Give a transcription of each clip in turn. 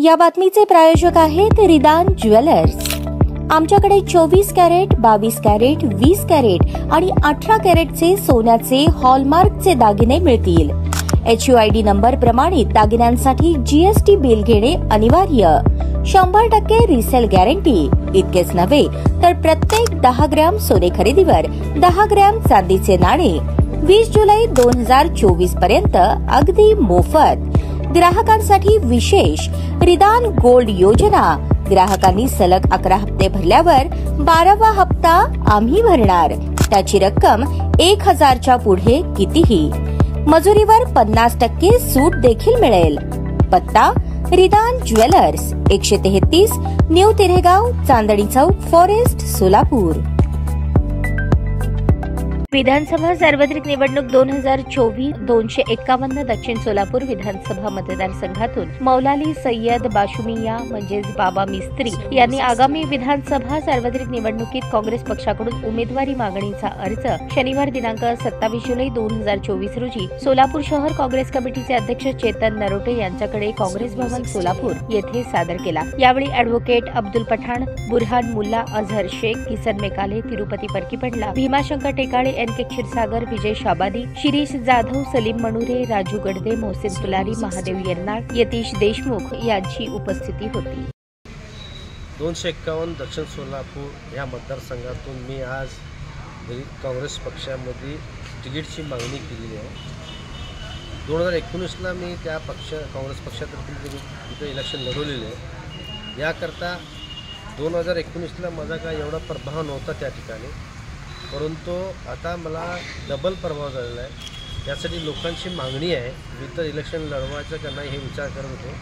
या बातमीचे प्रायोजक आहेत रिदान ज्वेलर्स। आमच्याकडे 24 कॅरेट, 22 कॅरेट, 20 कॅरेट आणि 18 कॅरेटचे सोन्याचे हॉलमार्कचे दागिने मिळतील। HUID नंबर प्रमाणित दागिन्यांसाठी GST बिल घेणे अनिवार्य। 100% रिसेल गॅरंटी। इतकेच नव्हे तर प्रत्येक 10 ग्रॅम सोने खरेदीवर 10 ग्रॅम चांदीचे नाणे 20 जुलै 2024 पर्यंत अगदी मोफत। ग्राहकांसाठी विशेष रिदान गोल्ड योजना। ग्राहकांनी सलग 11 हप्ते भरल्यावर 12वा हप्ता आम्ही भरणार। त्याची रक्कम 1000च्या पुढे कितीही। मजुरीवर 50% सूट देखील मिळेल। पत्ता रिदान jewellers, 133 new तिरेगाव, Chandni Chowk, forest, Solapur. विधानसभा सार्वत्रिक निवडणूक 2024 251 दक्षिण सोलापूर विधानसभा मतदारसंघातून मौलाली सय्यद बाशुमिया म्हणजेच बाबा मिस्त्री यांनी आगामी विधानसभा सार्वत्रिक निवडणुकीत काँग्रेस पक्षाकडून उमेदवारी मागणीचा अर्ज शनिवार दिनांक 27 जुलै 2024 रोजी सोलापूर शहर काँग्रेस कमिटीचे अध्यक्ष चेतन नरोटे यांच्याकडे काँग्रेस भवन सोलापूर येथे सादर केला। यावेळी ॲडव्होकेट अब्दुल पठाण, बुरहान मुल्ला, अझहर शेख, किसन मेकाले, तिरुपती परकीपंडला, भीमाशंकर टेकाळे, NK क्षीरसागर, विजय शाबादी, शिरीष जाधव, सलीम मनुरे, राजू गडदे, मोहसिन तुलारी, महादेव येरनाळ, यतीश देशमुख यांची उपस्थिती होती। 251 दक्षिण सोलापूर या मतदारसंघातून मी आज काँग्रेस पक्षामध्ये तिकीटची मागणी केलेली आहे। 2019ला मी त्या काँग्रेस पक्षातर्फे तिथे इलेक्शन लढवलेले आहे। याकरता 2019ला माझा काय एवढा प्रभाव नव्हता त्या ठिकाणी, परंतु आता मला डबल प्रभाव झालेला आहे। यासाठी लोकांची मागणी आहे। मी तर इलेक्शन लढवायचं का नाही हे विचार करत होतो,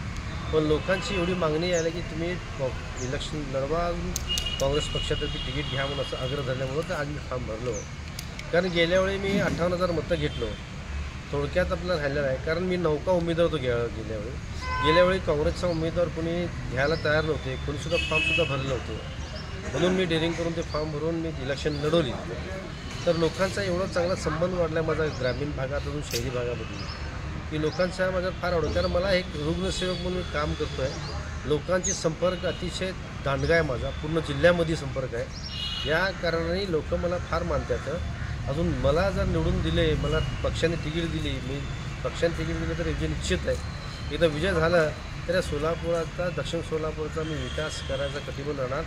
पण लोकांची एवढी मागणी आहे की तुम्ही इलेक्शन लढवा, काँग्रेस पक्षातर्फे तिकीट घ्या म्हणून असं आग्रह धरल्यामुळं तर आज मी फॉर्म भरलो। कारण गेल्यावेळी मी 58,000 मतं घेतलो। थोडक्यात आपल्याला राहिलेलं आहे, कारण मी नौका उमेदवार होतो गेल्यावेळी काँग्रेसचा उमेदवार कोणी घ्यायला तयार नव्हते, कोणीसुद्धा फॉर्मसुद्धा भरलं नव्हतं। म्हणून मी डेअरिंग करून ते फॉर्म भरून मी इलेक्शन लढवली। तर लोकांचा एवढा चांगला संबंध वाढला माझा ग्रामीण भागातून शहरी भागामधून की लोकांचा माझ्यात फार आवडतो। कारण मला एक रुग्णसेवक म्हणून काम करतो आहे। लोकांची संपर्क अतिशय दांडगा आहे माझा, पूर्ण जिल्ह्यामध्ये संपर्क आहे। या कारणाने लोक मला फार मानतात। अजून मला जर निवडून दिले, मला पक्षाने तिकीट दिली, मी पक्षाने तिकीट दिले तर विजय निश्चित आहे। एकदा विजय झाला तर या सोलापुराचा, दक्षिण सोलापूरचा मी विकास करायचा कटिबद्ध राहणार।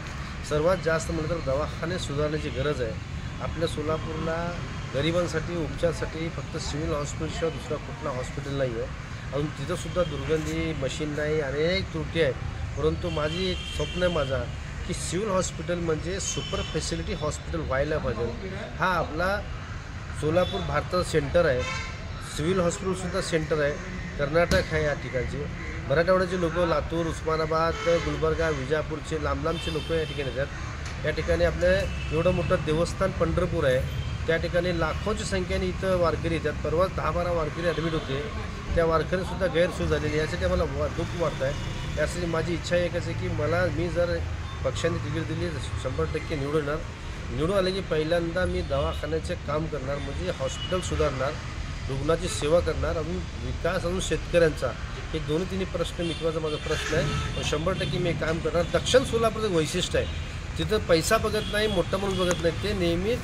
सर्वात जास्त म्हटलं तर दवाखाने सुधारण्याची गरज आहे। आपल्या सोलापूरला गरिबांसाठी उपचारासाठी फक्त सिव्हिल हॉस्पिटलशिवाय दुसरा कुठला हॉस्पिटल नाही आहे। अजून तिथंसुद्धा दुर्गंधी, मशीन नाही, अनेक त्रुटी आहे। परंतु माझी एक स्वप्न आहे माझा की सिव्हिल हॉस्पिटल म्हणजे सुपर फॅसिलिटी हॉस्पिटल व्हायला पाहिजे। हा आपला सोलापूर भारताचं सेंटर आहे। सिव्हिल हॉस्पिटलसुद्धा सेंटर आहे। कर्नाटक आहे या ठिकाणचे, मराठवाड्याचे लोक लातूर, उस्मानाबाद, गुलबर्गा, विजापूरचे लांबचे लोक या ठिकाणी येतात। या ठिकाणी आपलं एवढं मोठं देवस्थान पंढरपूर आहे, त्या ठिकाणी लाखोंची संख्येने इथं वारकरी येतात। परवा 10-12 वारकरी ॲडमिट होते, त्या वारकरीसुद्धा गैरसोय झालेली। यासाठी आम्हाला दुःख वाटतं आहे। यासाठी माझी इच्छा एकच आहे की मी जर पक्षाने तिकीट दिली 100% निवडून आले की पहिल्यांदा मी दवाखान्याचे काम करणार, म्हणजे हॉस्पिटल सुधारणार, रुग्णाची सेवा करणार, अजून विकास, अजून शेतकऱ्यांचा हे दोन्ही प्रश्न मिटवायचा माझा प्रश्न आहे। पण 100% मी काम करणार। दक्षिण सोलापूरचं वैशिष्ट्य आहे, तिथं पैसा बघत नाही, मोठा माणूस बघत नाही, ते नेहमीच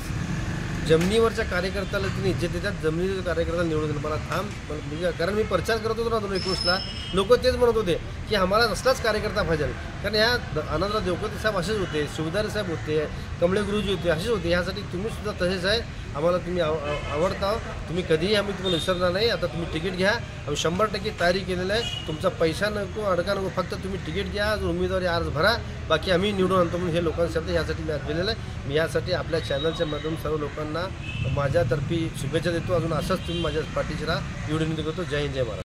जमिनीवरच्या कार्यकर्त्याला तिने इज्जत देतात। जमिनीच्या कार्यकर्त्याला निवडून मला म्हणजे कारण मी प्रचार करत होतो ना 2019ला, लोक तेच म्हणत होते की आम्हाला असलाच कार्यकर्ता पाहिजे। कारण ह्या आनंदराव देवकर साहेब असेच होते, शिवदारे साहेब होते, कमळे गुरुजी होते, असेच होते। ह्यासाठी तुम्हीसुद्धा तसेच आहे। आम्हाला तुम्ही आवडता, तुम्ही कधीही आम्ही तुम्हाला विसरणार नाही। आता तुम्ही तिकीट घ्या, आम्ही 100% तयारी केलेलं आहे। तुमचा पैसा नको, अडका नको, फक्त तुम्ही तिकीट घ्या, उमेदवारी अर्ज भरा, बाकी आम्ही निवडून आणतो म्हणून हे लोकांसाठी यासाठी मी आज दिलेलं आहे। मी यासाठी आपल्या चॅनलच्या माध्यमातून सर्व लोकांना माझ्यातर्फे शुभेच्छा देतो। अजून असंच तुम्ही माझ्या पाठीशी राहा, निवडून करतो। जय हिंद, जय महाराष्ट्र।